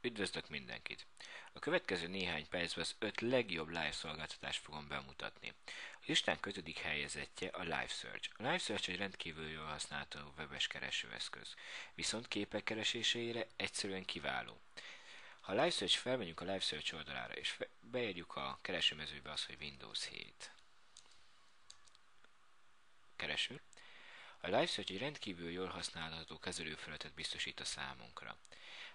Üdvözlök mindenkit! A következő néhány percben az 5 legjobb live szolgáltatást fogom bemutatni. A listán 5. helyezettje a Live Search. A Live Search egy rendkívül jól használható webes keresőeszköz, viszont képek keresésére egyszerűen kiváló. Ha a Live Search felmegyünk a Live Search oldalára és beírjuk a keresőmezőbe azt, hogy Windows 7 kereső, a Live Search egy rendkívül jól használható kezelőfelületet biztosít a számunkra.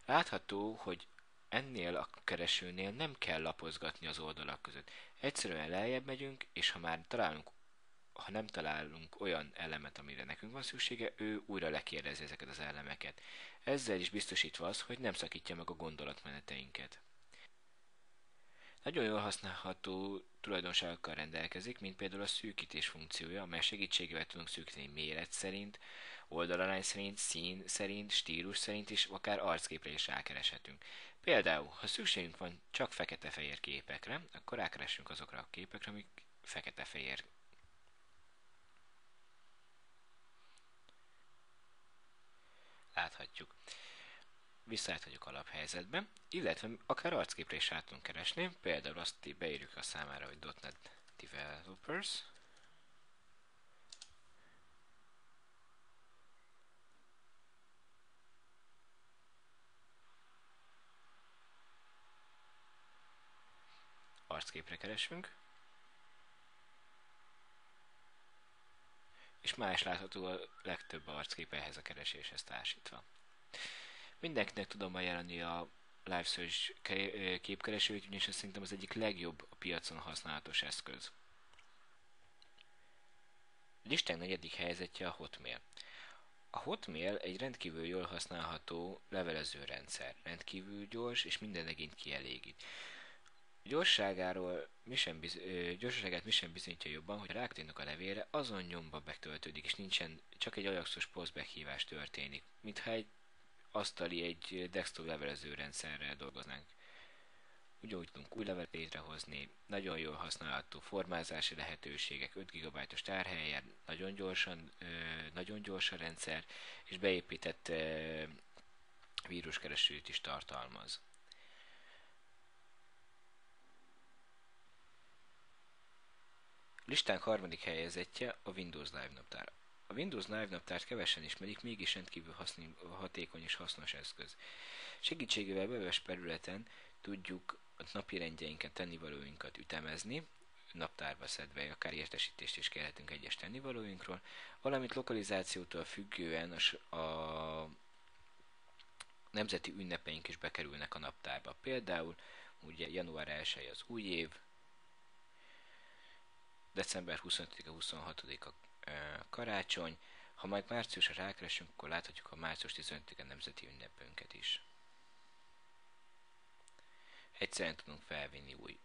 Látható, hogy ennél a keresőnél nem kell lapozgatni az oldalak között. Egyszerűen lejjebb megyünk, és ha nem találunk olyan elemet, amire nekünk van szüksége, ő újra lekérdezi ezeket az elemeket. Ezzel is biztosítva az, hogy nem szakítja meg a gondolatmeneteinket. Nagyon jól használható tulajdonságokkal rendelkezik, mint például a szűkítés funkciója, amely segítségével tudunk szűkíteni méret szerint, oldalarány szerint, szín szerint, stílus szerint is, akár arcképre is rákereshetünk. Például, ha szükségünk van csak fekete-fehér képekre, akkor rákeresünk azokra a képekre, amik fekete-fehér. Láthatjuk. Visszaállíthatjuk alaphelyzetbe, illetve akár arcképre is rá tudunk keresni, például azt beírjuk a számára, hogy .NET Developers, arcképre keresünk, és már is látható a legtöbb arckép ehhez a kereséshez társítva. Mindenkinek tudom ajánlani a Live Search képkeresőt, ugyanis ez szerintem az egyik legjobb a piacon használatos eszköz. A listánk 4. helyezettje a Hotmail. A Hotmail egy rendkívül jól használható levelező rendszer, rendkívül gyors és minden igényt kielégít. Gyorságát mi sem bizonyítja jobban, hogy rákattintunk a levélre, azon nyomba betöltődik, és nincsen csak egy Ajaxos postback hívás történik, mintha egy desktop levelező rendszerrel dolgoznánk. Ugyanúgy tudunk új levelet létrehozni, nagyon jól használható formázási lehetőségek, 5 GB-os tárhelyen, nagyon gyors a rendszer, és beépített víruskeresőt is tartalmaz. Listánk 3. helyezettje a Windows Live Naptár. A Windows Live Naptárt kevesen ismerik, mégis rendkívül hatékony és hasznos eszköz. Segítségével webes területen tudjuk a napirendjeinket, tennivalóinkat ütemezni, naptárba szedve, akár értesítést is kérhetünk egyes tennivalóinkról, valamint lokalizációtól függően a nemzeti ünnepeink is bekerülnek a naptárba. Például ugye január 1 az új év, december 25-a, 26-a karácsony. Ha majd márciusra rákeresünk, akkor láthatjuk a március 15-a nemzeti ünnepünket is. Egyszerűen tudunk felvinni új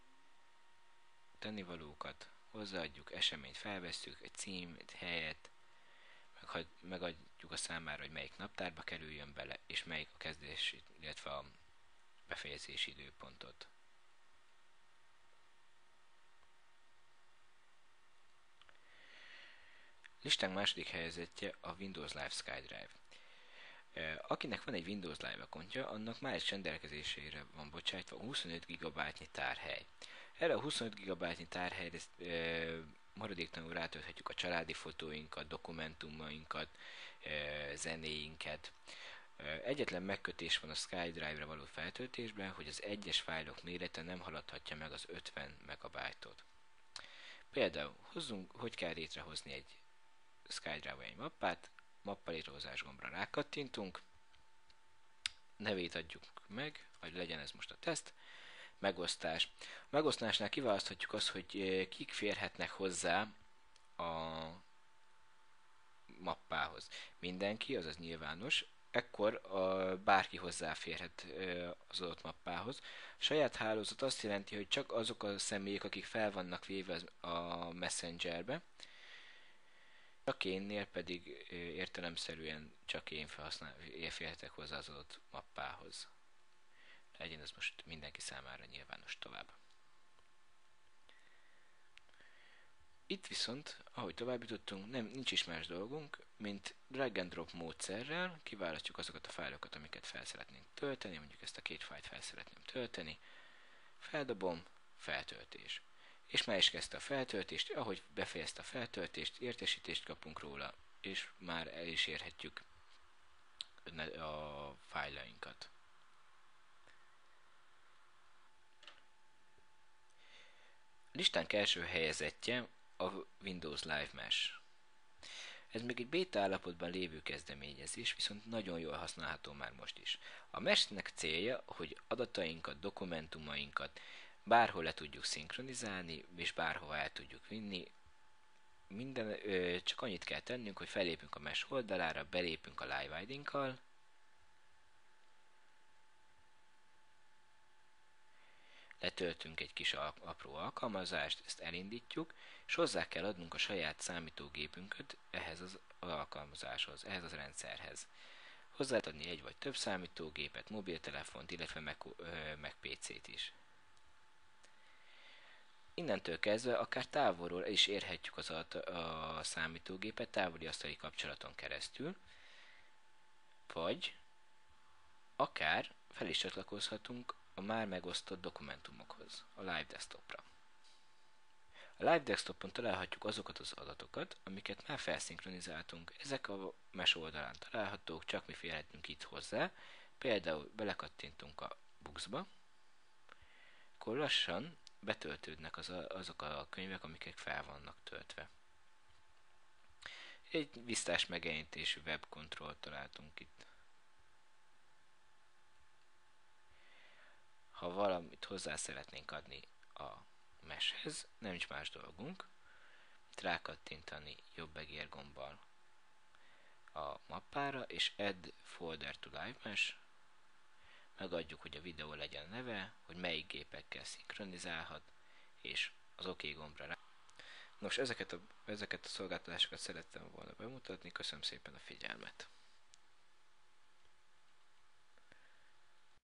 tennivalókat, hozzáadjuk, eseményt felvesszük, egy cím, egy helyet, megadjuk a számára, hogy melyik naptárba kerüljön bele, és melyik a kezdési, illetve a befejezési időpontot. Listánk 2. helyezettje a Windows Live SkyDrive. Akinek van egy Windows Live akontja, annak már is rendelkezésére van bocsájtva 25 GB-nyi tárhely. Erre a 25 GB-nyi tárhelyre maradéktalanul rátölthetjük a családi fotóinkat, dokumentumainkat, zenéinket. Egyetlen megkötés van a SkyDrive-ra való feltöltésben, hogy az egyes fájlok mérete nem haladhatja meg az 50 MB-ot. Például hogy kell létrehozni egy SkyDrive-ba egy mappát, mappa létrehozás gombra rákattintunk, nevét adjuk meg, vagy legyen ez most a teszt, megosztás. A megosztásnál kiválaszthatjuk azt, hogy kik férhetnek hozzá a mappához. Mindenki, azaz nyilvános, ekkor bárki hozzáférhet az adott mappához. A saját hálózat azt jelenti, hogy csak azok a személyek, akik fel vannak véve a Messengerbe, csak énnél pedig értelemszerűen csak én férhetek hozzá az adott mappához. Legyen ez most mindenki számára nyilvános tovább. Itt viszont, ahogy tovább jutottunk, nincs is más dolgunk, mint drag and drop módszerrel kiválasztjuk azokat a fájlokat, amiket fel szeretnénk tölteni, mondjuk ezt a két fájlt fel szeretném tölteni, feldobom, feltöltés. És már is kezdte a feltöltést, ahogy befejezte a feltöltést, értesítést kapunk róla, és már el is érhetjük a fájlainkat. Listánk első helyezettje a Windows Live Mesh. Ez még egy beta állapotban lévő kezdeményezés, viszont nagyon jól használható már most is. A Meshnek célja, hogy adatainkat, dokumentumainkat bárhol le tudjuk szinkronizálni, és bárhova el tudjuk vinni. Csak annyit kell tennünk, hogy felépünk a Mesh oldalára, belépünk a Live ID-nkkal, letöltünk egy kis apró alkalmazást, ezt elindítjuk, és hozzá kell adnunk a saját számítógépünket ehhez az alkalmazáshoz, ehhez az rendszerhez. Hozzá lehet adni egy vagy több számítógépet, mobiltelefont, illetve meg PC-t is. Innentől kezdve akár távolról is érhetjük a számítógépet távoli asztali kapcsolaton keresztül, vagy akár fel is csatlakozhatunk a már megosztott dokumentumokhoz, a Live Desktopra. A Live Desktopon találhatjuk azokat az adatokat, amiket már felszinkronizáltunk. Ezek a Mesh oldalán találhatók, csak mi férhetünk itt hozzá. Például belekattintunk a Books-ba, akkor lassan betöltődnek azok a könyvek, amiket fel vannak töltve. Egy visszás megjelenítésű webkontrollt találtunk itt. Ha valamit hozzá szeretnénk adni a Meshhez, nem is más dolgunk, itt rákattintani jobb egér gombbal a mappára, és Add Folder to Live Mesh, megadjuk, hogy a videó legyen neve, hogy melyik gépekkel szinkronizálhat, és az OK gombra rá. Nos, ezeket a szolgáltatásokat szerettem volna bemutatni, köszönöm szépen a figyelmet!